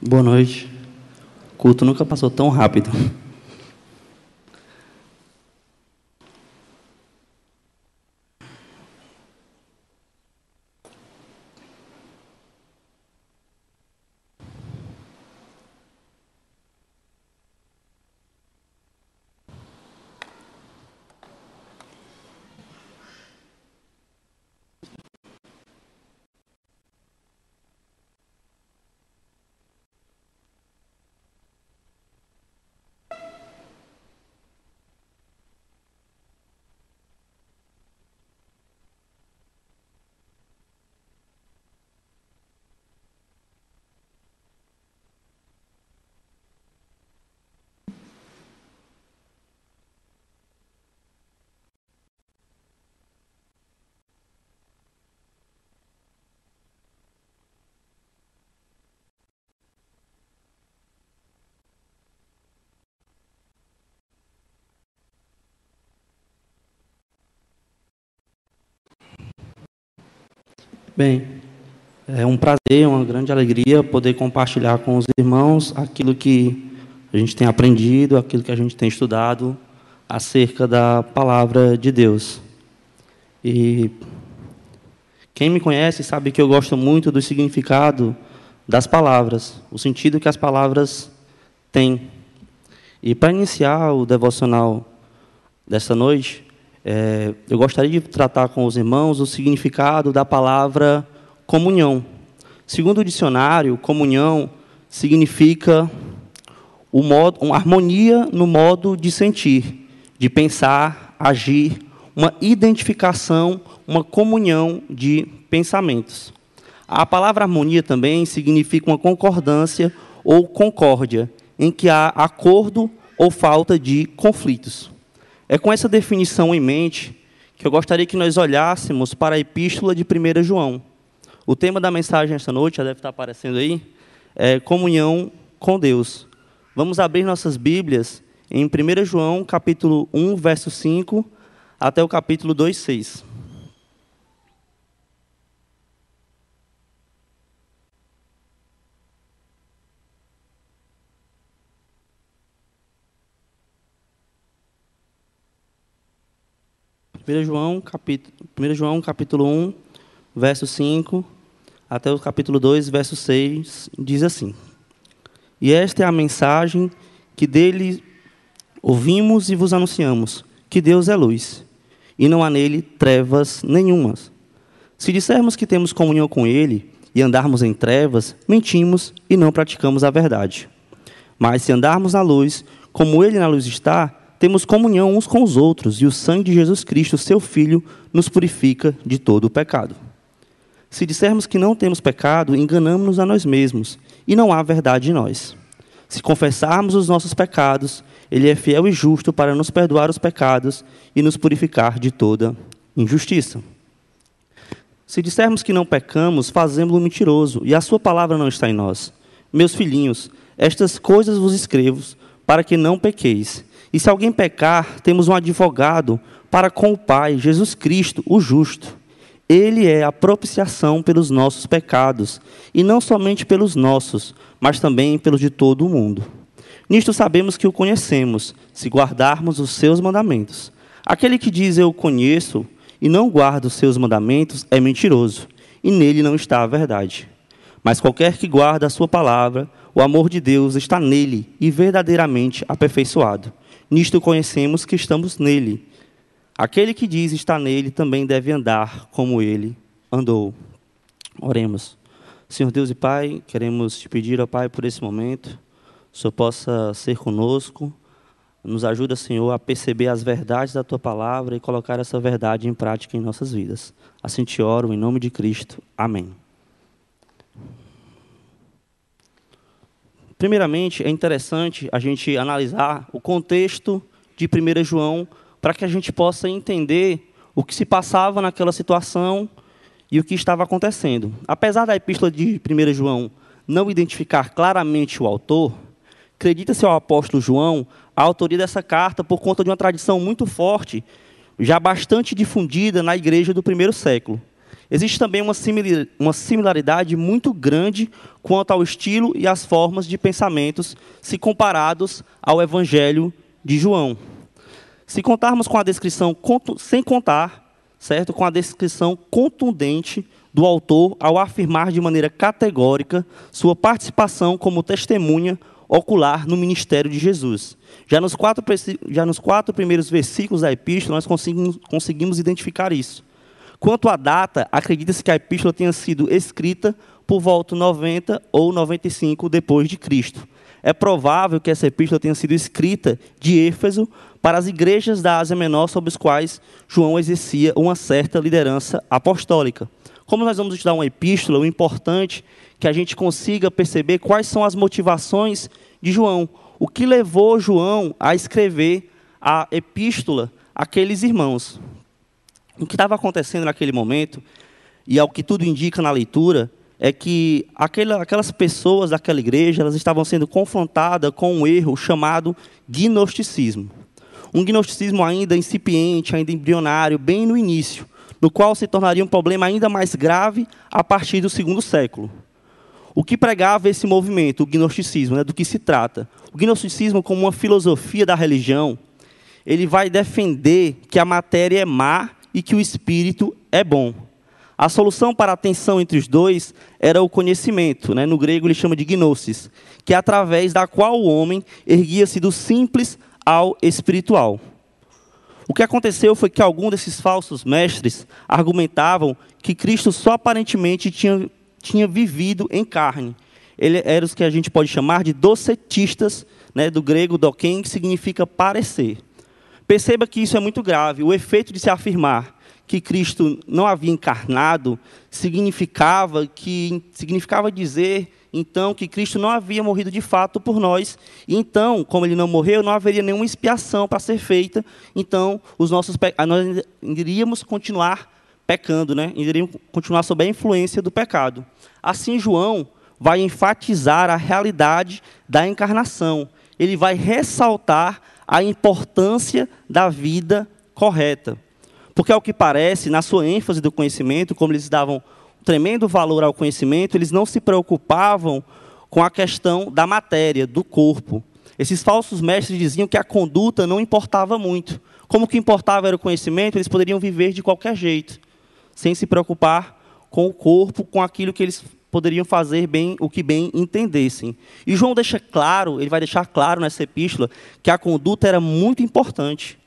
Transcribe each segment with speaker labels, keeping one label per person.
Speaker 1: Boa noite. O culto nunca passou tão rápido. Bem, é um prazer, uma grande alegria poder compartilhar com os irmãos aquilo que a gente tem aprendido, aquilo que a gente tem estudado acerca da palavra de Deus. E quem me conhece sabe que eu gosto muito do significado das palavras, o sentido que as palavras têm. E para iniciar o devocional dessa noite, eu gostaria de tratar com os irmãos o significado da palavra comunhão. Segundo o dicionário, comunhão significa uma harmonia no modo de sentir, de pensar, agir, uma identificação, uma comunhão de pensamentos. A palavra harmonia também significa uma concordância ou concórdia, em que há acordo ou falta de conflitos. É com essa definição em mente que eu gostaria que nós olhássemos para a epístola de 1 João. O tema da mensagem esta noite, já deve estar aparecendo aí, é comunhão com Deus. Vamos abrir nossas Bíblias em 1 João, capítulo 1, verso 5, até o capítulo 2, 6. Primeiro João, capítulo 1, verso 5, até o capítulo 2, verso 6, diz assim: E esta é a mensagem que dele ouvimos e vos anunciamos, que Deus é luz, e não há nele trevas nenhumas. Se dissermos que temos comunhão com ele e andarmos em trevas, mentimos e não praticamos a verdade. Mas se andarmos na luz, como ele na luz está, temos comunhão uns com os outros, e o sangue de Jesus Cristo, seu Filho, nos purifica de todo o pecado. Se dissermos que não temos pecado, enganamo-nos a nós mesmos, e não há verdade em nós. Se confessarmos os nossos pecados, ele é fiel e justo para nos perdoar os pecados e nos purificar de toda injustiça. Se dissermos que não pecamos, fazemos-lo mentiroso, e a sua palavra não está em nós. Meus filhinhos, estas coisas vos escrevo, para que não pequeis. E se alguém pecar, temos um advogado para com o Pai, Jesus Cristo, o justo. Ele é a propiciação pelos nossos pecados, e não somente pelos nossos, mas também pelos de todo o mundo. Nisto sabemos que o conhecemos, se guardarmos os seus mandamentos. Aquele que diz eu o conheço e não guarda os seus mandamentos é mentiroso, e nele não está a verdade. Mas qualquer que guarda a sua palavra, o amor de Deus está nele e verdadeiramente aperfeiçoado. Nisto conhecemos que estamos nele. Aquele que diz está nele também deve andar como ele andou. Oremos. Senhor Deus e Pai, queremos te pedir, ó Pai, por esse momento, o Senhor possa ser conosco. Nos ajuda, Senhor, a perceber as verdades da Tua palavra e colocar essa verdade em prática em nossas vidas. Assim te oro, em nome de Cristo. Amém. Primeiramente, é interessante a gente analisar o contexto de 1 João para que a gente possa entender o que se passava naquela situação e o que estava acontecendo. Apesar da epístola de 1 João não identificar claramente o autor, acredita-se ao apóstolo João a autoria dessa carta por conta de uma tradição muito forte, já bastante difundida na igreja do primeiro século. existe também uma similaridade muito grande quanto ao estilo e às formas de pensamentos, se comparados ao Evangelho de João. Se contarmos com a descrição, sem contar, certo, com a descrição contundente do autor ao afirmar de maneira categórica sua participação como testemunha ocular no ministério de Jesus. Já nos quatro primeiros versículos da epístola, nós conseguimos identificar isso. Quanto à data, acredita-se que a epístola tenha sido escrita por volta de 90 ou 95 depois de Cristo. É provável que essa epístola tenha sido escrita de Éfeso para as igrejas da Ásia Menor sobre as quais João exercia uma certa liderança apostólica. Como nós vamos estudar uma epístola, o importante é que a gente consiga perceber quais são as motivações de João. O que levou João a escrever a epístola àqueles irmãos. O que estava acontecendo naquele momento, e ao que tudo indica na leitura, é que aquelas pessoas daquela igreja elas estavam sendo confrontadas com um erro chamado gnosticismo. Um gnosticismo ainda incipiente, ainda embrionário, bem no início, no qual se tornaria um problema ainda mais grave a partir do segundo século. O que pregava esse movimento, o gnosticismo, né, do que se trata? O gnosticismo, como uma filosofia da religião, ele vai defender que a matéria é má e que o espírito é bom. A solução para a tensão entre os dois era o conhecimento, né? No grego ele chama de gnosis, que é através da qual o homem erguia-se do simples ao espiritual. O que aconteceu foi que alguns desses falsos mestres argumentavam que Cristo só aparentemente tinha vivido em carne. Ele era os que a gente pode chamar de docetistas, né? Do grego doken, que significa parecer. Perceba que isso é muito grave. O efeito de se afirmar que Cristo não havia encarnado significava dizer, então, que Cristo não havia morrido de fato por nós. E então, como ele não morreu, não haveria nenhuma expiação para ser feita. Então, nós iríamos continuar pecando, né? Iríamos continuar sob a influência do pecado. Assim, João vai enfatizar a realidade da encarnação. Ele vai ressaltar a importância da vida correta. Porque, ao que parece, na sua ênfase do conhecimento, como eles davam tremendo valor ao conhecimento, eles não se preocupavam com a questão da matéria, do corpo. Esses falsos mestres diziam que a conduta não importava muito. Como o que importava era o conhecimento, eles poderiam viver de qualquer jeito, sem se preocupar com o corpo, com aquilo que eles poderiam fazer bem, o que bem entendessem. E João deixa claro, ele vai deixar claro nessa epístola, que a conduta era muito importante.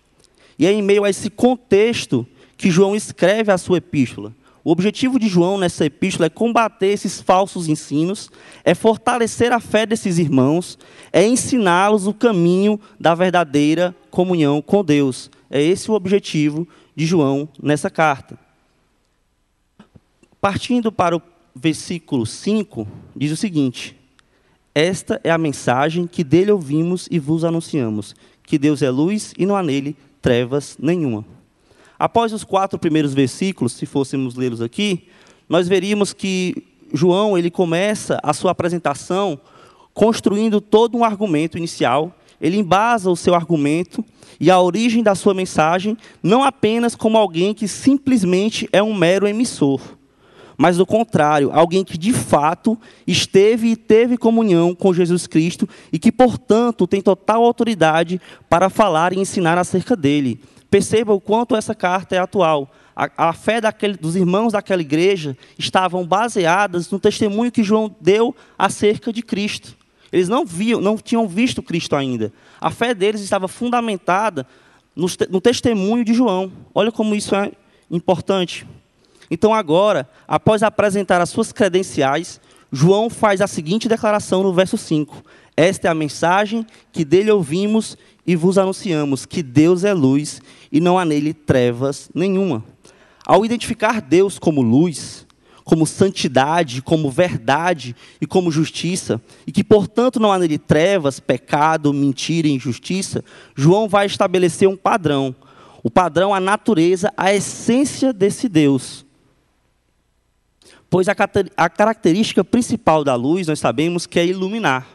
Speaker 1: E é em meio a esse contexto que João escreve a sua epístola. O objetivo de João nessa epístola é combater esses falsos ensinos, é fortalecer a fé desses irmãos, é ensiná-los o caminho da verdadeira comunhão com Deus. É esse o objetivo de João nessa carta. Partindo para o versículo 5, diz o seguinte: esta é a mensagem que dele ouvimos e vos anunciamos, que Deus é luz e não há nele trevas nenhuma. Após os 4 primeiros versículos, se fôssemos lê-los aqui, nós veríamos que João ele começa a sua apresentação construindo todo um argumento inicial. Ele embasa o seu argumento e a origem da sua mensagem não apenas como alguém que simplesmente é um mero emissor, mas, do contrário, alguém que, de fato, esteve e teve comunhão com Jesus Cristo e que, portanto, tem total autoridade para falar e ensinar acerca dele. Perceba o quanto essa carta é atual. A fé dos irmãos daquela igreja estavam baseadas no testemunho que João deu acerca de Cristo. Eles não tinham visto Cristo ainda. A fé deles estava fundamentada no testemunho de João. Olha como isso é importante. Então agora, após apresentar as suas credenciais, João faz a seguinte declaração no verso 5. Esta é a mensagem que dele ouvimos e vos anunciamos, que Deus é luz e não há nele trevas nenhuma. Ao identificar Deus como luz, como santidade, como verdade e como justiça, e que, portanto, não há nele trevas, pecado, mentira e injustiça, João vai estabelecer um padrão. O padrão, a natureza, a essência desse Deus. Pois a característica principal da luz, nós sabemos que é iluminar.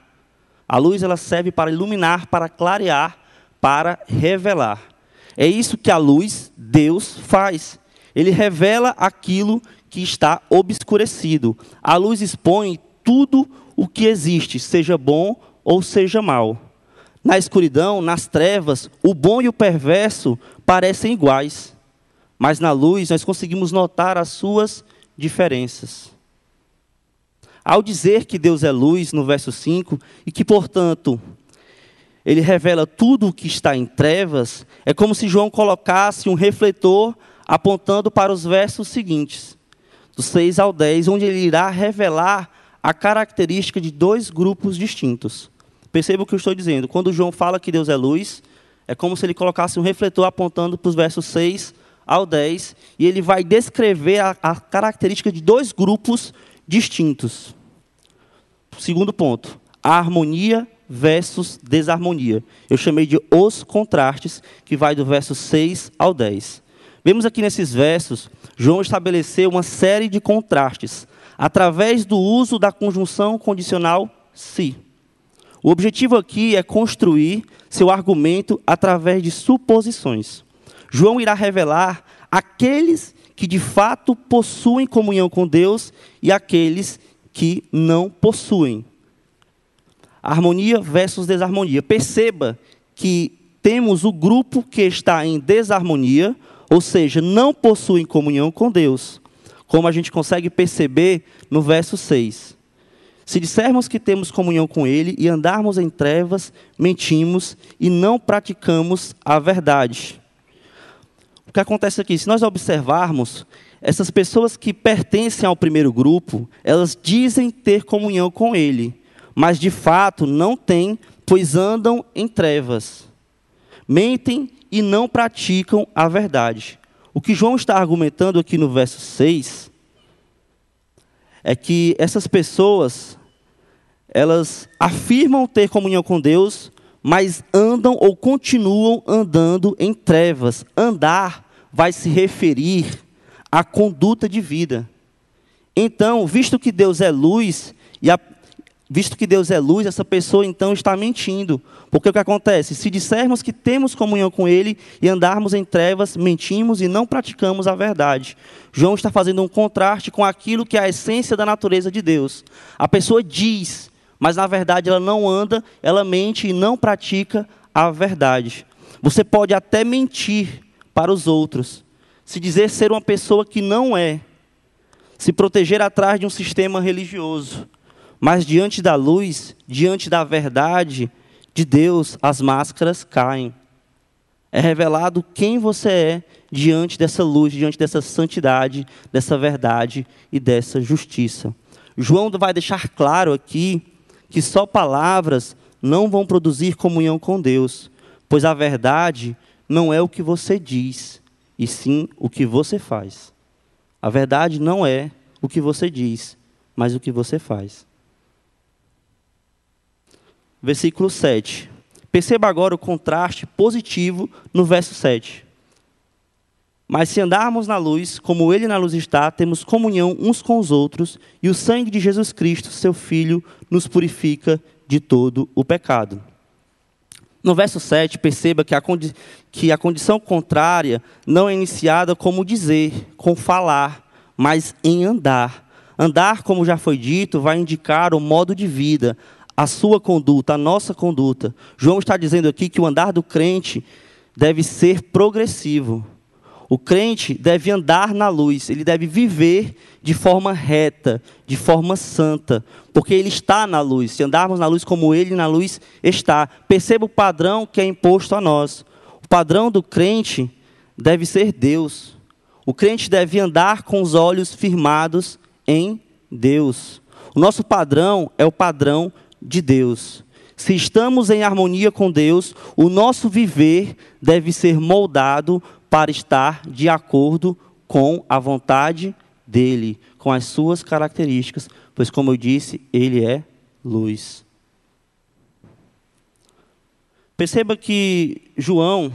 Speaker 1: A luz ela serve para iluminar, para clarear, para revelar. É isso que a luz, Deus, faz. Ele revela aquilo que está obscurecido. A luz expõe tudo o que existe, seja bom ou seja mal. Na escuridão, nas trevas, o bom e o perverso parecem iguais. Mas na luz nós conseguimos notar as suas diferenças. Ao dizer que Deus é luz, no verso 5, e que, portanto, Ele revela tudo o que está em trevas, é como se João colocasse um refletor apontando para os versos seguintes, do 6 ao 10, onde ele irá revelar a característica de dois grupos distintos. Perceba o que eu estou dizendo. Quando João fala que Deus é luz, é como se ele colocasse um refletor apontando para os versos 6 ao 10, e ele vai descrever a característica de dois grupos distintos. Segundo ponto, a harmonia versus desarmonia. Eu chamei de os contrastes, que vai do verso 6 ao 10. Vemos aqui nesses versos, João estabeleceu uma série de contrastes, através do uso da conjunção condicional se. O objetivo aqui é construir seu argumento através de suposições. João irá revelar aqueles que de fato possuem comunhão com Deus e aqueles que não possuem. Harmonia versus desarmonia. Perceba que temos o grupo que está em desarmonia, ou seja, não possuem comunhão com Deus, como a gente consegue perceber no verso 6. Se dissermos que temos comunhão com Ele e andarmos em trevas, mentimos e não praticamos a verdade. O que acontece aqui? Se nós observarmos, essas pessoas que pertencem ao primeiro grupo, elas dizem ter comunhão com Ele, mas de fato não têm, pois andam em trevas. Mentem e não praticam a verdade. O que João está argumentando aqui no verso 6 é que essas pessoas, elas afirmam ter comunhão com Deus, mas andam ou continuam andando em trevas. Andar vai se referir à conduta de vida. Então, visto que Deus é luz, essa pessoa então está mentindo. Porque o que acontece? Se dissermos que temos comunhão com Ele e andarmos em trevas, mentimos e não praticamos a verdade. João está fazendo um contraste com aquilo que é a essência da natureza de Deus. A pessoa diz, mas na verdade ela não anda, ela mente e não pratica a verdade. Você pode até mentir para os outros, se dizer ser uma pessoa que não é, se proteger atrás de um sistema religioso. Mas diante da luz, diante da verdade de Deus, as máscaras caem. É revelado quem você é diante dessa luz, diante dessa santidade, dessa verdade e dessa justiça. João vai deixar claro aqui que só palavras não vão produzir comunhão com Deus, pois a verdade não é o que você diz, e sim o que você faz. A verdade não é o que você diz, mas o que você faz. Versículo 7. Perceba agora o contraste positivo no verso 7. Mas se andarmos na luz, como Ele na luz está, temos comunhão uns com os outros, e o sangue de Jesus Cristo, seu Filho, nos purifica de todo o pecado. No verso 7, perceba que a condição contrária não é iniciada como dizer, com falar, mas em andar. Andar, como já foi dito, vai indicar o modo de vida, a sua conduta, a nossa conduta. João está dizendo aqui que o andar do crente deve ser progressivo. O crente deve andar na luz, ele deve viver de forma reta, de forma santa, porque ele está na luz. Se andarmos na luz como ele na luz está. Perceba o padrão que é imposto a nós. O padrão do crente deve ser Deus. O crente deve andar com os olhos firmados em Deus. O nosso padrão é o padrão de Deus. Se estamos em harmonia com Deus, o nosso viver deve ser moldado para estar de acordo com a vontade dele, com as suas características, pois, como eu disse, ele é luz. Perceba que João,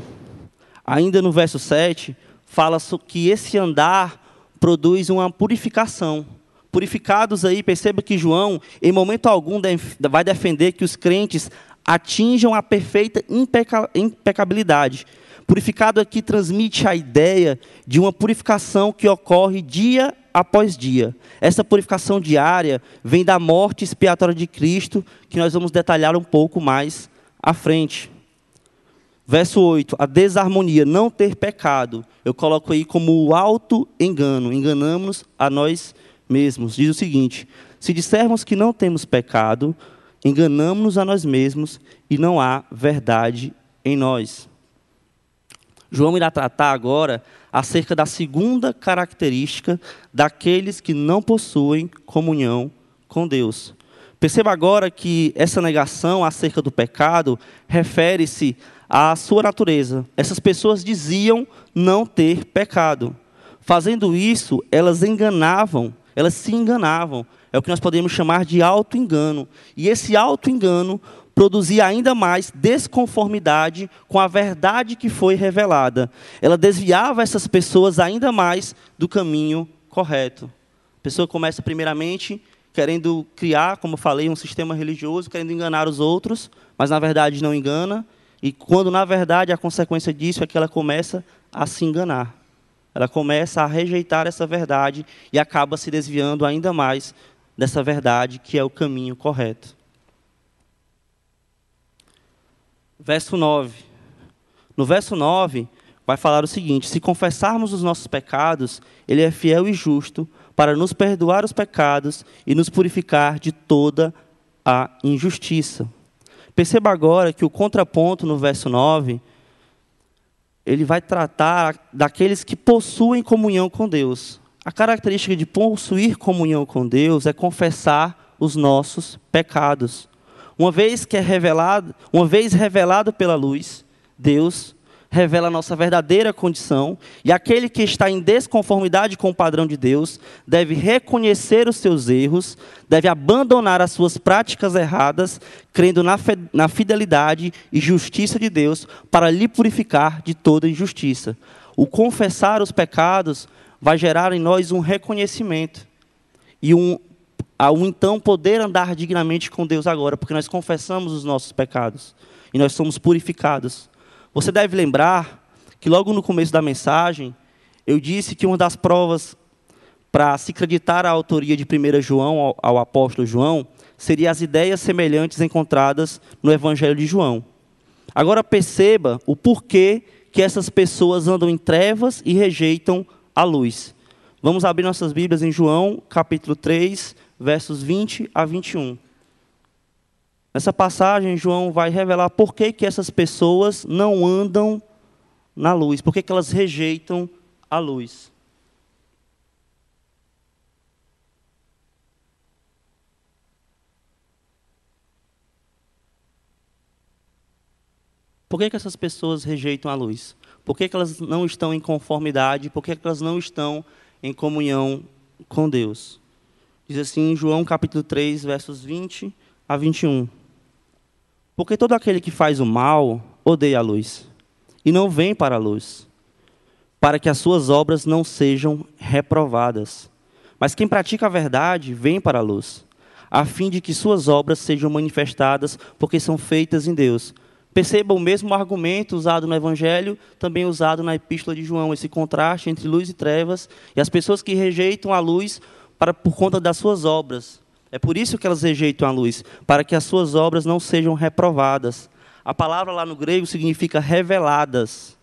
Speaker 1: ainda no verso 7, fala que esse andar produz uma purificação. Purificados aí, perceba que João, em momento algum, vai defender que os crentes atinjam a perfeita impecabilidade. Purificado aqui transmite a ideia de uma purificação que ocorre dia após dia. Essa purificação diária vem da morte expiatória de Cristo, que nós vamos detalhar um pouco mais à frente. Verso 8, a desarmonia, não ter pecado. Eu coloco aí como o auto-engano. Enganamos a nós mesmos. Diz o seguinte: se dissermos que não temos pecado, enganamos-nos a nós mesmos e não há verdade em nós. João irá tratar agora acerca da segunda característica daqueles que não possuem comunhão com Deus. Perceba agora que essa negação acerca do pecado refere-se à sua natureza. Essas pessoas diziam não ter pecado. Fazendo isso, elas se enganavam. É o que nós podemos chamar de auto-engano. E esse auto-engano produzia ainda mais desconformidade com a verdade que foi revelada. Ela desviava essas pessoas ainda mais do caminho correto. A pessoa começa primeiramente querendo criar, como eu falei, um sistema religioso, querendo enganar os outros, mas na verdade não engana. E quando na verdade a consequência disso é que ela começa a se enganar. Ela começa a rejeitar essa verdade e acaba se desviando ainda mais dessa verdade que é o caminho correto. Verso 9. No verso 9, vai falar o seguinte: se confessarmos os nossos pecados, Ele é fiel e justo para nos perdoar os pecados e nos purificar de toda a injustiça. Perceba agora que o contraponto no verso 9, ele vai tratar daqueles que possuem comunhão com Deus. A característica de possuir comunhão com Deus é confessar os nossos pecados. Uma vez revelado pela luz, Deus revela a nossa verdadeira condição, e aquele que está em desconformidade com o padrão de Deus deve reconhecer os seus erros, deve abandonar as suas práticas erradas, crendo na fidelidade e justiça de Deus para lhe purificar de toda injustiça. O confessar os pecados vai gerar em nós um reconhecimento e ao então poder andar dignamente com Deus agora, porque nós confessamos os nossos pecados e nós somos purificados. Você deve lembrar que logo no começo da mensagem, eu disse que uma das provas para se acreditar a autoria de 1 João ao apóstolo João seria as ideias semelhantes encontradas no Evangelho de João. Agora perceba o porquê que essas pessoas andam em trevas e rejeitam a luz. Vamos abrir nossas Bíblias em João, capítulo 3, versos 20 a 21. Nessa passagem, João vai revelar por que essas pessoas não andam na luz, por que elas rejeitam a luz. Por que essas pessoas rejeitam a luz? Por que elas não estão em conformidade? Por que elas não estão em comunhão com Deus? Diz assim em João capítulo 3, versos 20 a 21. Porque todo aquele que faz o mal odeia a luz, e não vem para a luz, para que as suas obras não sejam reprovadas. Mas quem pratica a verdade vem para a luz, a fim de que suas obras sejam manifestadas, porque são feitas em Deus. Perceba o mesmo argumento usado no Evangelho, também usado na Epístola de João, esse contraste entre luz e trevas, e as pessoas que rejeitam a luz por conta das suas obras. É por isso que elas rejeitam a luz, para que as suas obras não sejam reprovadas. A palavra lá no grego significa reveladas.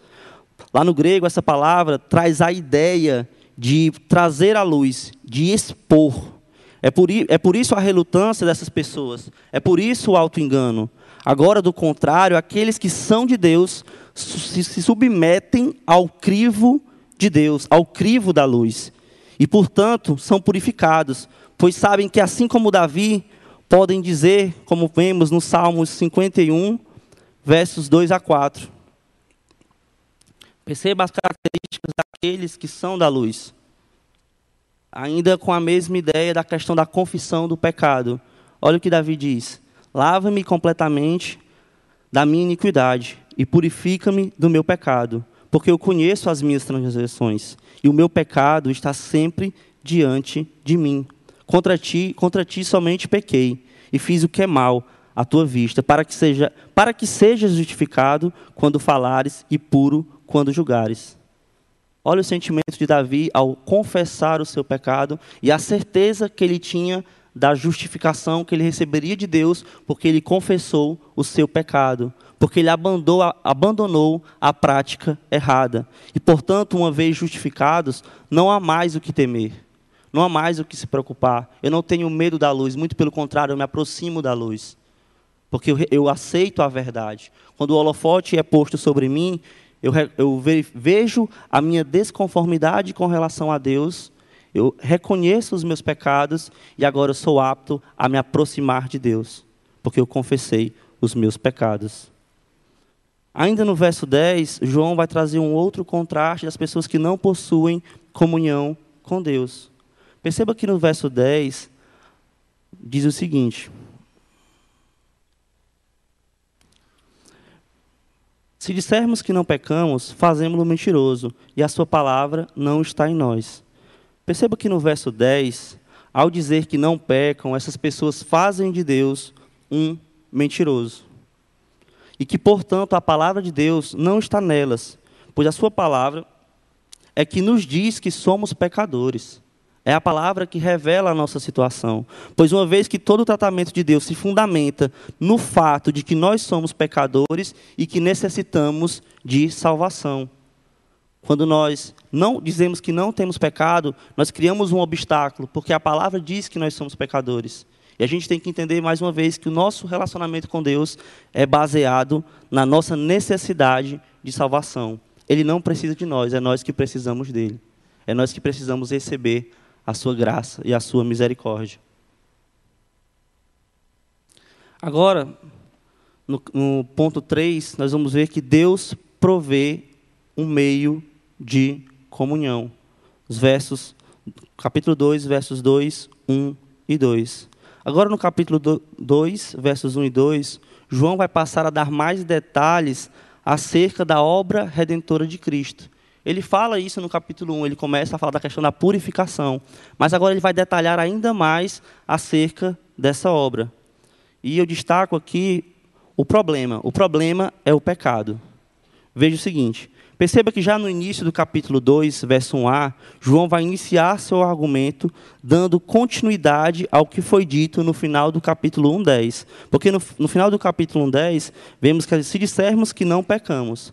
Speaker 1: Lá no grego, essa palavra traz a ideia de trazer à luz, de expor. É por isso a relutância dessas pessoas. É por isso o auto-engano. Agora, do contrário, aqueles que são de Deus se submetem ao crivo de Deus, ao crivo da luz. E, portanto, são purificados, pois sabem que, assim como Davi, podem dizer, como vemos no Salmos 51, versos 2 a 4. Perceba as características daqueles que são da luz. Ainda com a mesma ideia da questão da confissão do pecado. Olha o que Davi diz: lava-me completamente da minha iniquidade e purifica-me do meu pecado, porque eu conheço as minhas transgressões, e o meu pecado está sempre diante de mim. Contra ti somente pequei, e fiz o que é mal, à tua vista, para que sejas justificado quando falares e puro quando julgares. Olha o sentimento de Davi ao confessar o seu pecado e a certeza que ele tinha da justificação que ele receberia de Deus, porque ele confessou o seu pecado, porque ele abandonou a prática errada. E, portanto, uma vez justificados, não há mais o que temer, não há mais o que se preocupar. Eu não tenho medo da luz, muito pelo contrário, eu me aproximo da luz, porque eu aceito a verdade. Quando o holofote é posto sobre mim, eu vejo a minha desconformidade com relação a Deus, eu reconheço os meus pecados e agora eu sou apto a me aproximar de Deus, porque eu confessei os meus pecados. Ainda no verso 10, João vai trazer um outro contraste das pessoas que não possuem comunhão com Deus. Perceba que no verso 10 diz o seguinte: se dissermos que não pecamos, fazemo-lo mentiroso, e a sua palavra não está em nós. Perceba que no verso 10, ao dizer que não pecam, essas pessoas fazem de Deus um mentiroso. E que, portanto, a palavra de Deus não está nelas, pois a sua palavra é que nos diz que somos pecadores. É a palavra que revela a nossa situação. Pois uma vez que todo o tratamento de Deus se fundamenta no fato de que nós somos pecadores e que necessitamos de salvação. Quando nós não dizemos que não temos pecado, nós criamos um obstáculo, porque a palavra diz que nós somos pecadores. E a gente tem que entender, mais uma vez, que o nosso relacionamento com Deus é baseado na nossa necessidade de salvação. Ele não precisa de nós, é nós que precisamos dele. É nós que precisamos receber a sua graça e a sua misericórdia. Agora, no ponto 3, nós vamos ver que Deus provê um meio de comunhão. Capítulo 2, versos 2, 1 e 2. Agora, no capítulo 2, versos 1 e 2, João vai passar a dar mais detalhes acerca da obra redentora de Cristo. Ele fala isso no capítulo 1, ele começa a falar da questão da purificação, mas agora ele vai detalhar ainda mais acerca dessa obra. E eu destaco aqui o problema. O problema é o pecado. Veja o seguinte: perceba que já no início do capítulo 2, verso 1a, João vai iniciar seu argumento dando continuidade ao que foi dito no final do capítulo 1:10. Porque no final do capítulo 1:10, vemos que se dissermos que não pecamos,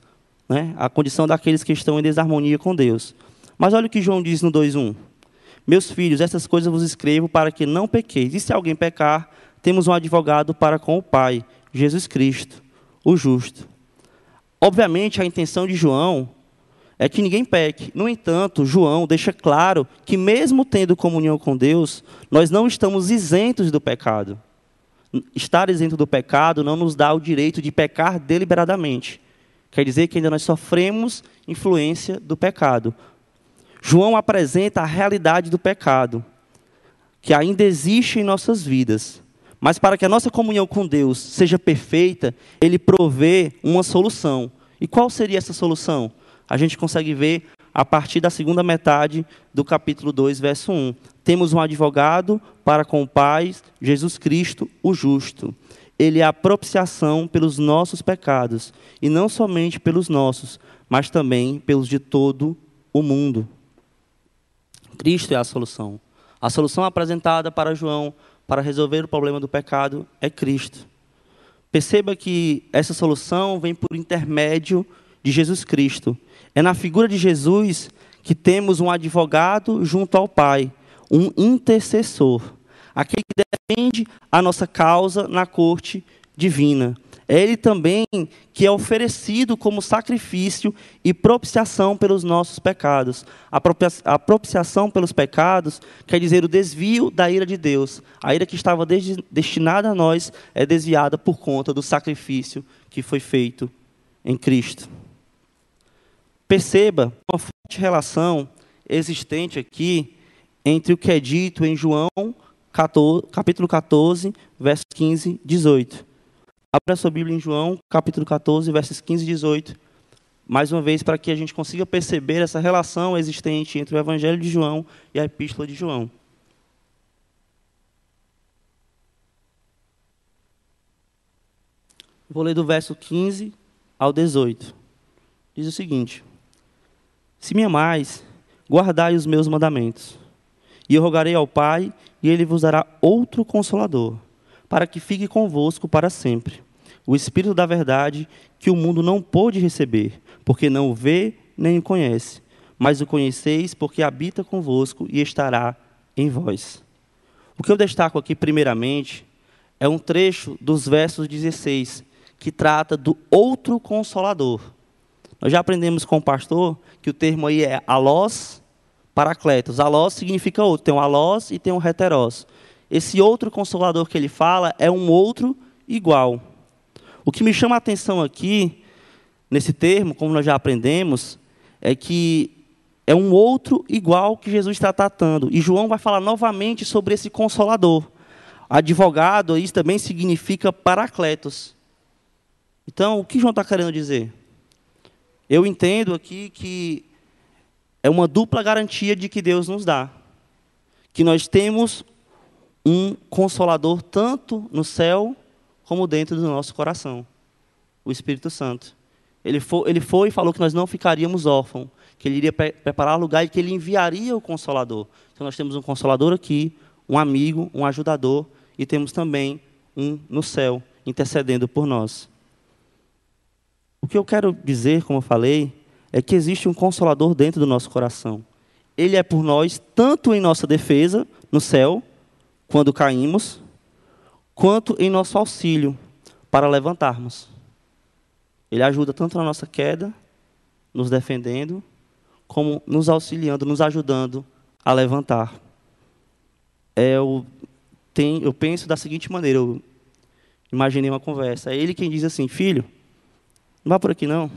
Speaker 1: né, a condição daqueles que estão em desarmonia com Deus. Mas olha o que João diz no 2:1. Meus filhos, essas coisas vos escrevo para que não pequeis. E se alguém pecar, temos um advogado para com o Pai, Jesus Cristo, o justo. Obviamente, a intenção de João é que ninguém peque. No entanto, João deixa claro que, mesmo tendo comunhão com Deus, nós não estamos isentos do pecado. Estar isento do pecado não nos dá o direito de pecar deliberadamente. Quer dizer que ainda nós sofremos influência do pecado. João apresenta a realidade do pecado, que ainda existe em nossas vidas. Mas para que a nossa comunhão com Deus seja perfeita, ele provê uma solução. E qual seria essa solução? A gente consegue ver a partir da segunda metade do capítulo 2, verso 1. Temos um advogado para com o Pai, Jesus Cristo, o justo. Ele é a propiciação pelos nossos pecados, e não somente pelos nossos, mas também pelos de todo o mundo. Cristo é a solução. A solução apresentada para João para resolver o problema do pecado é Cristo. Perceba que essa solução vem por intermédio de Jesus Cristo. É na figura de Jesus que temos um advogado junto ao Pai, um intercessor, aquele que defende a nossa causa na corte divina. É ele também que é oferecido como sacrifício e propiciação pelos nossos pecados. A propiciação pelos pecados quer dizer o desvio da ira de Deus. A ira que estava destinada a nós é desviada por conta do sacrifício que foi feito em Cristo. Perceba uma forte relação existente aqui entre o que é dito em João capítulo 14, versos 15 e 18. Abra a sua Bíblia em João, capítulo 14, versos 15 e 18. Mais uma vez, para que a gente consiga perceber essa relação existente entre o Evangelho de João e a Epístola de João. Vou ler do verso 15 ao 18. Diz o seguinte: Se me amais, guardai os meus mandamentos. E eu rogarei ao Pai, e ele vos dará outro Consolador, para que fique convosco para sempre. O Espírito da verdade, que o mundo não pôde receber, porque não o vê nem o conhece. Mas o conheceis, porque habita convosco e estará em vós. O que eu destaco aqui, primeiramente, é um trecho dos versos 16, que trata do outro Consolador. Nós já aprendemos com o pastor que o termo aí é alós paracletos. Alós significa outro. Tem um alós e tem um heterós. Esse outro Consolador que ele fala é um outro igual. O que me chama a atenção aqui, nesse termo, como nós já aprendemos, é que é um outro igual que Jesus está tratando. E João vai falar novamente sobre esse Consolador. Advogado, isso também significa paracletos. Então, o que João está querendo dizer? Eu entendo aqui que é uma dupla garantia de que Deus nos dá. Que nós temos um Consolador tanto no céu como dentro do nosso coração. O Espírito Santo. Ele foi e falou que nós não ficaríamos órfãos. Que ele iria preparar lugar e que ele enviaria o Consolador. Então nós temos um Consolador aqui, um amigo, um ajudador, e temos também um no céu, intercedendo por nós. O que eu quero dizer, como eu falei, é que existe um Consolador dentro do nosso coração. Ele é por nós, tanto em nossa defesa, no céu, quando caímos, quanto em nosso auxílio, para levantarmos. Ele ajuda tanto na nossa queda, nos defendendo, como nos auxiliando, nos ajudando a levantar. Eu penso da seguinte maneira, eu imaginei uma conversa. É ele quem diz assim: filho, não vá por aqui não,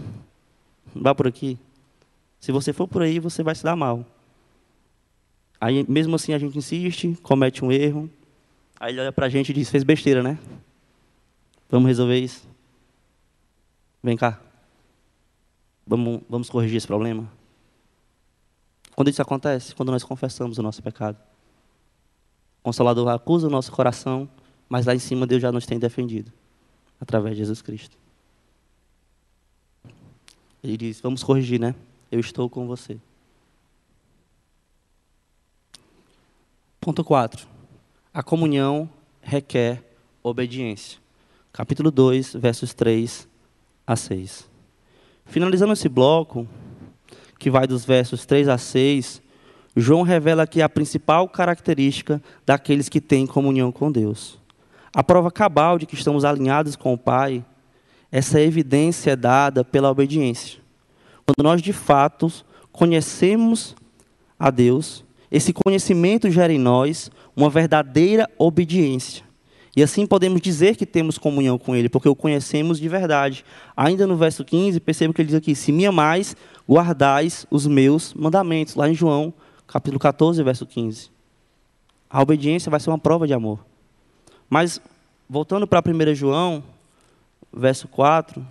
Speaker 1: não vá por aqui. Se você for por aí, você vai se dar mal. Aí, mesmo assim, a gente insiste, comete um erro. Aí ele olha para a gente e diz: fez besteira, né? Vamos resolver isso? Vem cá. Vamos corrigir esse problema? Quando isso acontece? Quando nós confessamos o nosso pecado. O Consolador acusa o nosso coração, mas lá em cima Deus já nos tem defendido, através de Jesus Cristo. Ele diz: vamos corrigir, né? Eu estou com você. Ponto 4. A comunhão requer obediência. Capítulo 2, versos 3 a 6. Finalizando esse bloco, que vai dos versos 3 a 6, João revela aqui a principal característica daqueles que têm comunhão com Deus. A prova cabal de que estamos alinhados com o Pai, essa evidência é dada pela obediência. Quando nós, de fato, conhecemos a Deus, esse conhecimento gera em nós uma verdadeira obediência. E assim podemos dizer que temos comunhão com Ele, porque o conhecemos de verdade. Ainda no verso 15, perceba que ele diz aqui: se me amais, guardais os meus mandamentos. Lá em João, capítulo 14, verso 15. A obediência vai ser uma prova de amor. Mas, voltando para 1 João, verso 4,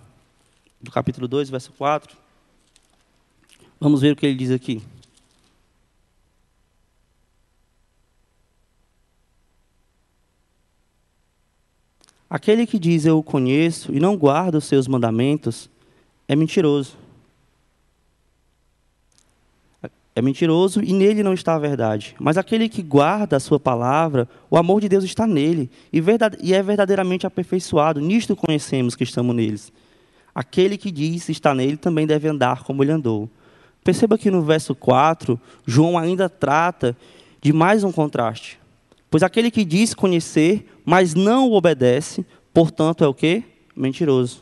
Speaker 1: do capítulo 2, verso 4, vamos ver o que ele diz aqui. Aquele que diz eu o conheço e não guarda os seus mandamentos é mentiroso. É mentiroso e nele não está a verdade. Mas aquele que guarda a sua palavra, o amor de Deus está nele e é verdadeiramente aperfeiçoado. Nisto conhecemos que estamos neles. Aquele que diz está nele também deve andar como ele andou. Perceba que no verso 4, João ainda trata de mais um contraste. Pois aquele que diz conhecer, mas não o obedece, portanto é o quê? Mentiroso.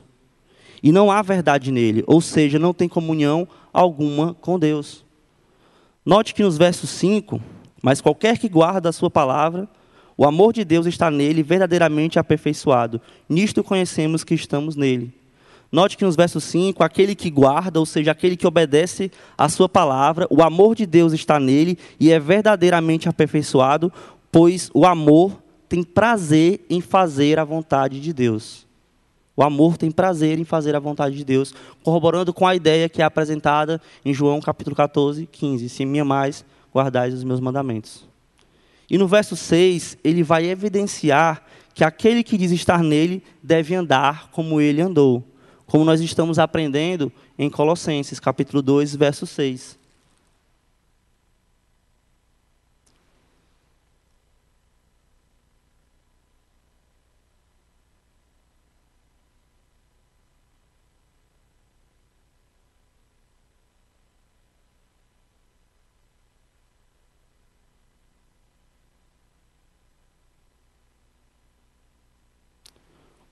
Speaker 1: E não há verdade nele, ou seja, não tem comunhão alguma com Deus. Note que nos versos 5, mas qualquer que guarda a sua palavra, o amor de Deus está nele verdadeiramente aperfeiçoado. Nisto conhecemos que estamos nele. Note que nos versos 5, aquele que guarda, ou seja, aquele que obedece a sua palavra, o amor de Deus está nele e é verdadeiramente aperfeiçoado, pois o amor tem prazer em fazer a vontade de Deus. O amor tem prazer em fazer a vontade de Deus, corroborando com a ideia que é apresentada em João capítulo 14, 15. Se me amais, guardais os meus mandamentos. E no verso 6, ele vai evidenciar que aquele que diz estar nele deve andar como ele andou, como nós estamos aprendendo em Colossenses, capítulo 2, verso 6.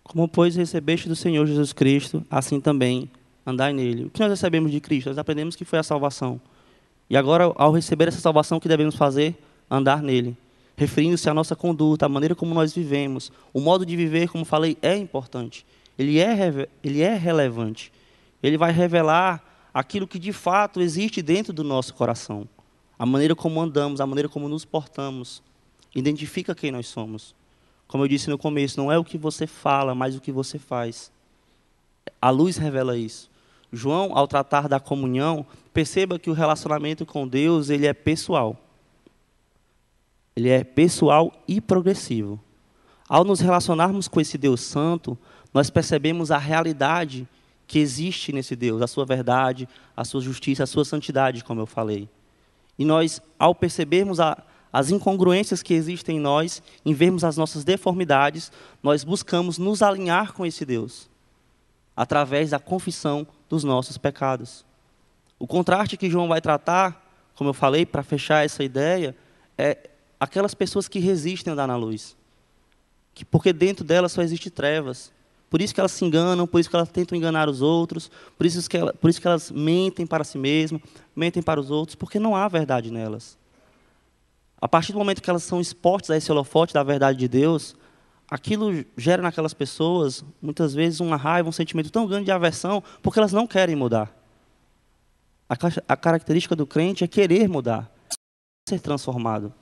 Speaker 1: Como, pois, recebeste do Senhor Jesus Cristo, assim também andai nele. O que nós recebemos de Cristo? Nós aprendemos que foi a salvação. E agora, ao receber essa salvação, o que devemos fazer? Andar nele. Referindo-se à nossa conduta, à maneira como nós vivemos. O modo de viver, como falei, é importante. Ele é relevante. Ele vai revelar aquilo que de fato existe dentro do nosso coração. A maneira como andamos, a maneira como nos portamos, identifica quem nós somos. Como eu disse no começo, não é o que você fala, mas o que você faz. A luz revela isso. João, ao tratar da comunhão, perceba que o relacionamento com Deus, ele é pessoal. Ele é pessoal e progressivo. Ao nos relacionarmos com esse Deus Santo, nós percebemos a realidade que existe nesse Deus, a sua verdade, a sua justiça, a sua santidade, como eu falei. E nós, ao percebermos as incongruências que existem em nós, em vermos as nossas deformidades, nós buscamos nos alinhar com esse Deus, através da confissão dos nossos pecados. O contraste que João vai tratar, como eu falei, para fechar essa ideia, é aquelas pessoas que resistem a andar na luz. Porque dentro delas só existe trevas. Por isso que elas se enganam, por isso que elas tentam enganar os outros, por isso que elas mentem para si mesmas, mentem para os outros, porque não há verdade nelas. A partir do momento que elas são expostas a esse holofote da verdade de Deus, aquilo gera naquelas pessoas, muitas vezes, uma raiva, um sentimento tão grande de aversão, porque elas não querem mudar. A característica do crente é querer mudar, ser transformado.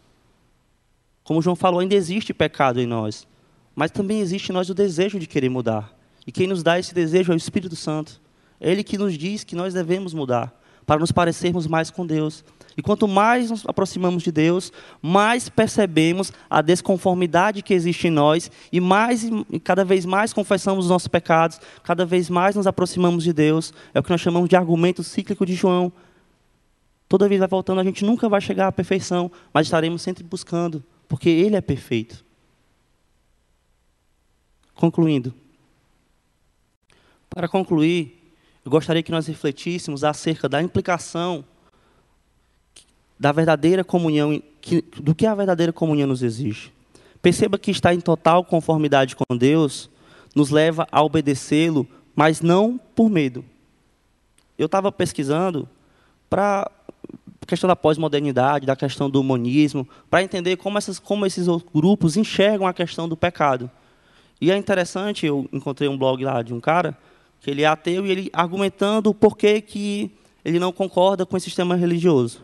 Speaker 1: Como João falou, ainda existe pecado em nós, mas também existe em nós o desejo de querer mudar. E quem nos dá esse desejo é o Espírito Santo. É Ele que nos diz que nós devemos mudar, para nos parecermos mais com Deus. E quanto mais nos aproximamos de Deus, mais percebemos a desconformidade que existe em nós e cada vez mais confessamos os nossos pecados, cada vez mais nos aproximamos de Deus. É o que nós chamamos de argumento cíclico de João. Toda vez vai voltando, a gente nunca vai chegar à perfeição, mas estaremos sempre buscando, porque Ele é perfeito. Concluindo. Para concluir, eu gostaria que nós refletíssemos acerca da implicação da verdadeira comunhão, do que a verdadeira comunhão nos exige. Perceba que estar em total conformidade com Deus nos leva a obedecê-lo, mas não por medo. Eu estava pesquisando para a questão da pós-modernidade, da questão do humanismo, para entender como esses outros grupos enxergam a questão do pecado. E é interessante, eu encontrei um blog lá de um cara, que ele é ateu, e ele argumentando o porquê que ele não concorda com esse sistema religioso.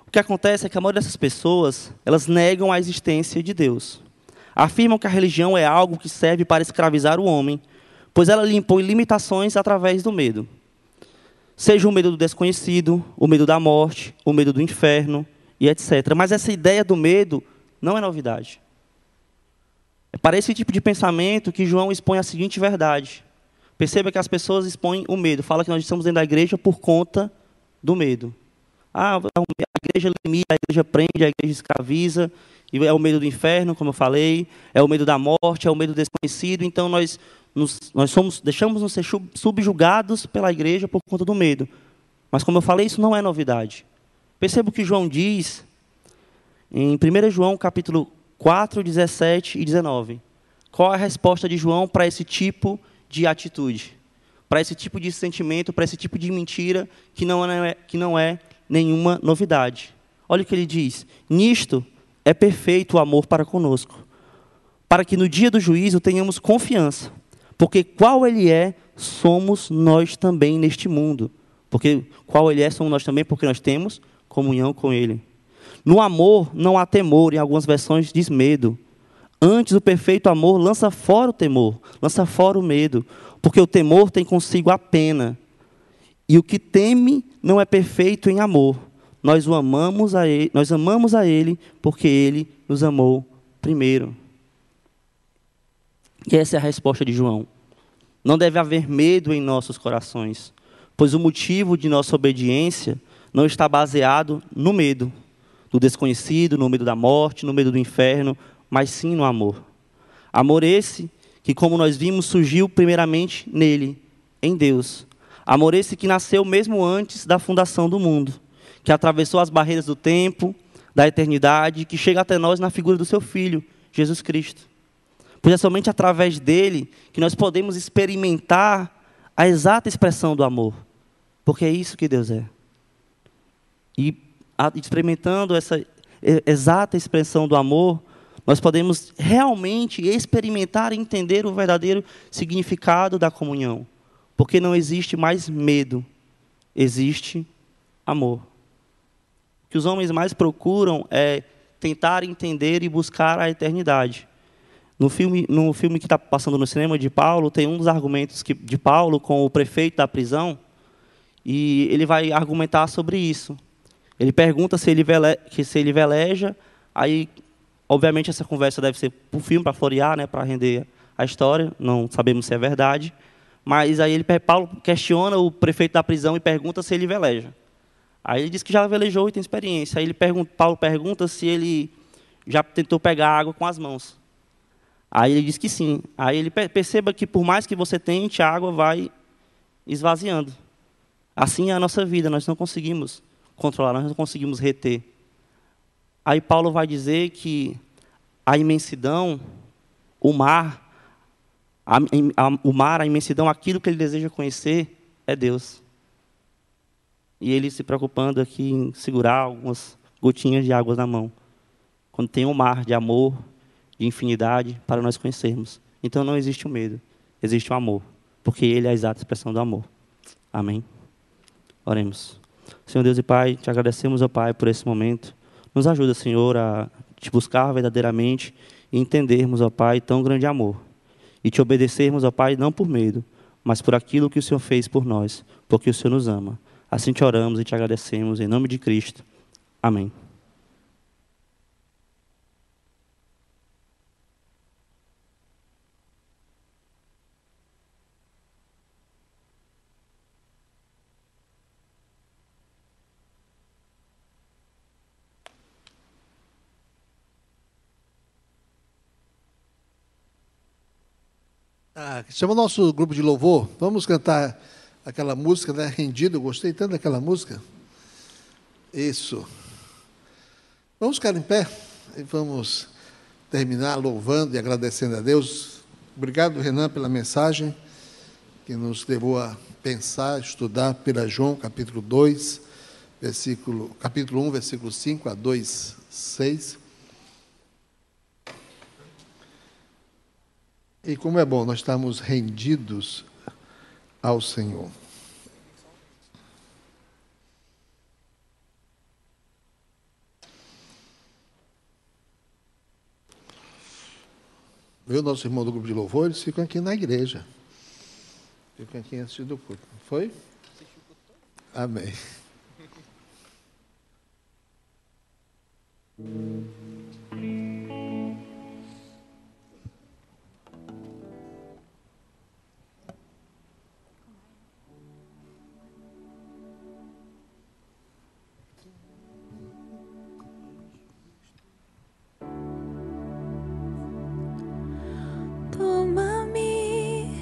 Speaker 1: O que acontece é que a maioria dessas pessoas, elas negam a existência de Deus. Afirmam que a religião é algo que serve para escravizar o homem, pois ela lhe impõe limitações através do medo. Seja o medo do desconhecido, o medo da morte, o medo do inferno, e etc. Mas essa ideia do medo não é novidade. É para esse tipo de pensamento que João expõe a seguinte verdade. Perceba que as pessoas expõem o medo. Fala que nós estamos dentro da igreja por conta do medo. A igreja limita, a igreja prende, a igreja escraviza, e é o medo do inferno, como eu falei, é o medo da morte, é o medo do desconhecido. Então, deixamos nos ser subjugados pela igreja por conta do medo. Mas, como eu falei, isso não é novidade. Perceba o que João diz em 1 João, capítulo 4, 17 e 19. Qual é a resposta de João para esse tipo de atitude? Para esse tipo de sentimento, para esse tipo de mentira que não é nenhuma novidade. Olha o que ele diz. Nisto é perfeito o amor para conosco, para que no dia do juízo tenhamos confiança, porque qual Ele é, somos nós também neste mundo. Porque qual Ele é, somos nós também, porque nós temos comunhão com Ele. No amor não há temor, em algumas versões diz medo. Antes, o perfeito amor lança fora o temor, lança fora o medo, porque o temor tem consigo a pena. E o que teme não é perfeito em amor. Nós amamos a Ele porque Ele nos amou primeiro. E essa é a resposta de João. Não deve haver medo em nossos corações, pois o motivo de nossa obediência não está baseado no medo do desconhecido, no medo da morte, no medo do inferno, mas sim no amor. Amor esse que, como nós vimos, surgiu primeiramente nele, em Deus. Amor esse que nasceu mesmo antes da fundação do mundo, que atravessou as barreiras do tempo, da eternidade, que chega até nós na figura do seu Filho, Jesus Cristo. Pois é somente através dele que nós podemos experimentar a exata expressão do amor, porque é isso que Deus é. E experimentando essa exata expressão do amor, nós podemos realmente experimentar e entender o verdadeiro significado da comunhão. Porque não existe mais medo, existe amor. O que os homens mais procuram é tentar entender e buscar a eternidade. No filme que está passando no cinema de Paulo, tem um dos argumentos de Paulo com o prefeito da prisão, e ele vai argumentar sobre isso. Ele pergunta se ele veleja, aí, obviamente, essa conversa deve ser para o filme, para florear, né, para render a história, não sabemos se é verdade, mas aí Paulo questiona o prefeito da prisão e pergunta se ele veleja. Aí ele diz que já velejou e tem experiência. Aí Paulo pergunta se ele já tentou pegar água com as mãos. Aí ele diz que sim. Aí ele perceba que, por mais que você tente, a água vai esvaziando. Assim é a nossa vida, nós não conseguimos controlar, nós não conseguimos reter. Aí Paulo vai dizer que a imensidão, o mar, a imensidão, aquilo que ele deseja conhecer, é Deus. E ele se preocupando aqui em segurar algumas gotinhas de água na mão, quando tem um mar de amor, de infinidade, para nós conhecermos. Então não existe o medo, existe o amor, porque ele é a exata expressão do amor. Amém? Oremos. Senhor Deus e Pai, te agradecemos, ó Pai, por esse momento. Nos ajuda, Senhor, a te buscar verdadeiramente e entendermos, ó Pai, tão grande amor. E te obedecermos, ó Pai, não por medo, mas por aquilo que o Senhor fez por nós, porque o Senhor nos ama. Assim te oramos e te agradecemos, em nome de Cristo. Amém.
Speaker 2: Chama o nosso grupo de louvor. Vamos cantar aquela música, né? Rendido. Eu gostei tanto daquela música. Isso. Vamos ficar em pé e vamos terminar louvando e agradecendo a Deus. Obrigado, Renan, pela mensagem que nos levou a pensar, estudar pela João, capítulo 2, capítulo 1, versículo 5 a 2, 6. E como é bom nós estarmos rendidos ao Senhor. Viu, nosso irmão do grupo de louvor, eles ficam aqui na igreja. Ficam aqui assistindo o culto. Foi? Amém.
Speaker 3: Toma-me,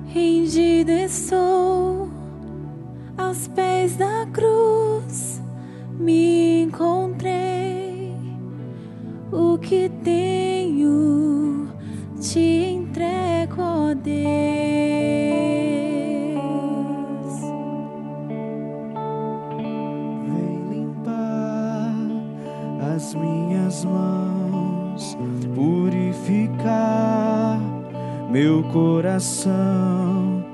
Speaker 3: rendido estou aos pés da cruz, me encontrei. O que tenho te entrego, ó Deus.
Speaker 4: Vem limpar as minhas mãos, purificar meu coração,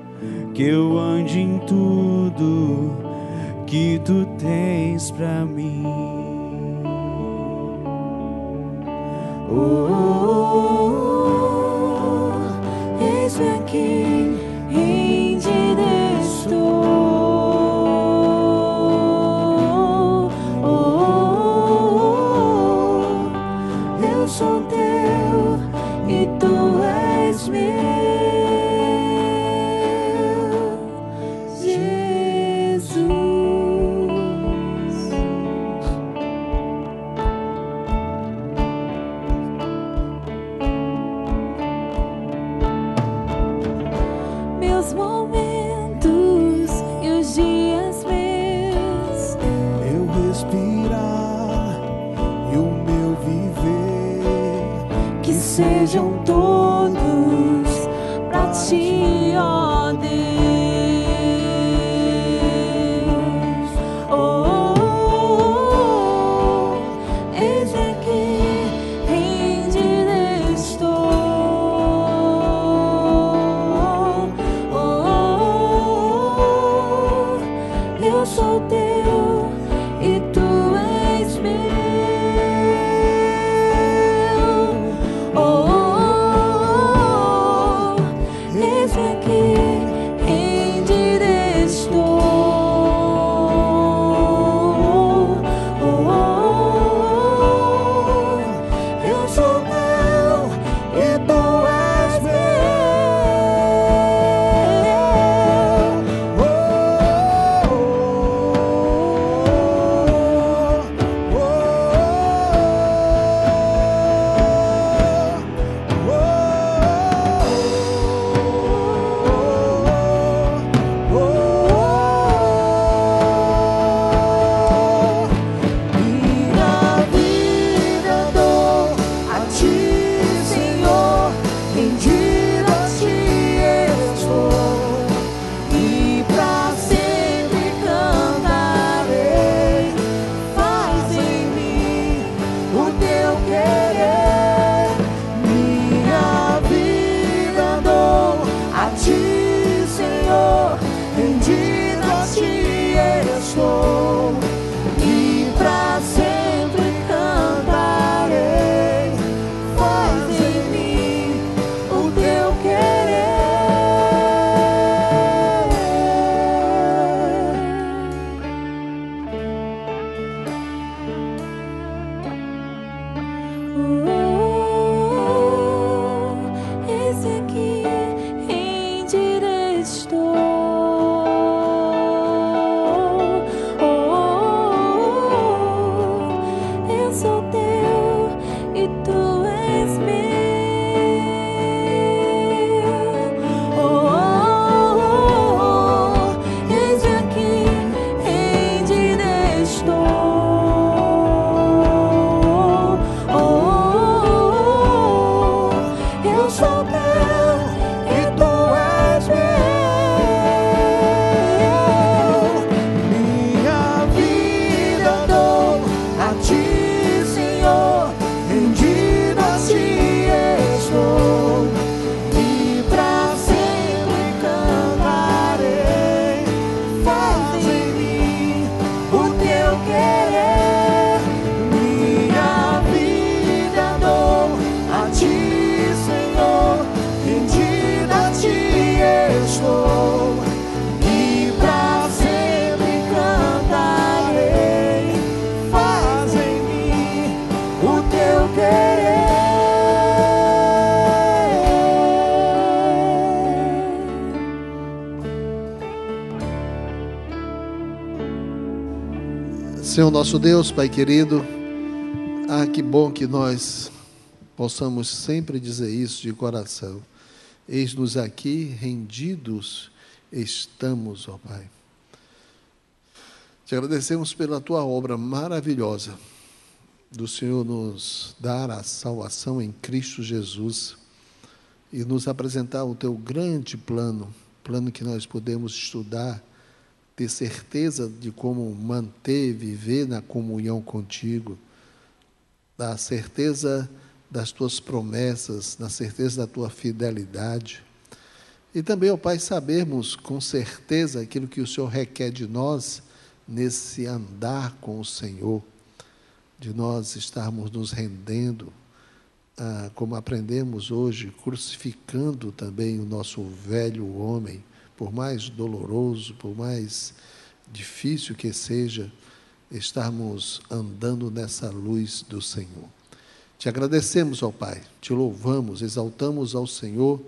Speaker 4: que eu ande em tudo que tu tens pra mim.
Speaker 3: Eis-me aqui, rendido estou. Eu sou teu e tu és és meu, Jesus. Meus momentos e os dias meus,
Speaker 4: Meu respirar e o meu viver,
Speaker 3: que sejam todos pra ti, ó Deus. Oh, oh, oh, eis aqui, rendida estou. Oh, oh, oh, eu sou teu e tu és meu. Oh, oh, oh, eis aqui, rendida estou. Oh, oh, oh, eu sou teu e tu és Minha vida dou a ti, Senhor, rendida a ti estou, e pra sempre cantarei. Faz em mim o teu querer. Minha vida dou a ti, Senhor, rendida a ti estou, e pra sempre cantarei. Faz em mim o teu querer. Eis aqui, rendida estou. Oh, eu sou teu e tu és meu. Oh, eis aqui, rendida estou. Oh, eu sou teu e tu és meu. Minha vida dou a ti, Senhor, rendida a ti estou, e pra sempre cantarei. Faz em mim o teu querer. Minha vida dou a ti, Senhor, rendida a ti estou, e pra sempre cantarei. Faz em mim o teu querer.
Speaker 2: Senhor nosso Deus, Pai querido, que bom que nós possamos sempre dizer isso de coração. Eis-nos aqui, rendidos estamos, ó Pai. Te agradecemos pela Tua obra maravilhosa, do Senhor nos dar a salvação em Cristo Jesus e nos apresentar o Teu grande plano que nós podemos estudar, ter certeza de como manter, viver na comunhão contigo, da certeza das Tuas promessas, na certeza da Tua fidelidade. E também, ó Pai, sabermos com certeza aquilo que o Senhor requer de nós nesse andar com o Senhor, de nós estarmos nos rendendo, como aprendemos hoje, crucificando também o nosso velho homem, por mais doloroso, por mais difícil que seja, estarmos andando nessa luz do Senhor. Te agradecemos, ó Pai, te louvamos, exaltamos ao Senhor,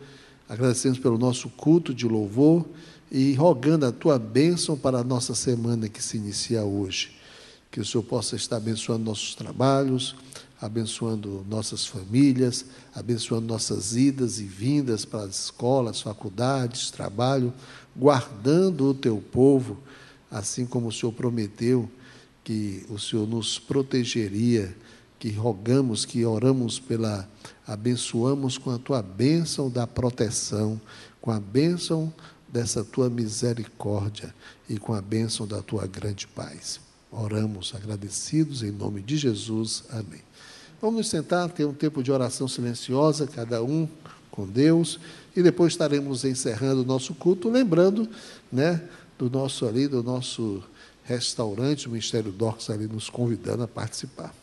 Speaker 2: agradecemos pelo nosso culto de louvor e rogando a Tua bênção para a nossa semana que se inicia hoje. Que o Senhor possa estar abençoando nossos trabalhos, abençoando nossas famílias, abençoando nossas idas e vindas para as escolas, faculdades, trabalho, guardando o Teu povo, assim como o Senhor prometeu que o Senhor nos protegeria, que rogamos, que oramos abençoamos com a Tua bênção da proteção, com a bênção dessa Tua misericórdia e com a bênção da Tua grande paz. Oramos agradecidos em nome de Jesus. Amém. Vamos nos sentar, ter um tempo de oração silenciosa, cada um com Deus, e depois estaremos encerrando o nosso culto, lembrando, né, do nosso restaurante, o Ministério Dorcas ali nos convidando a participar.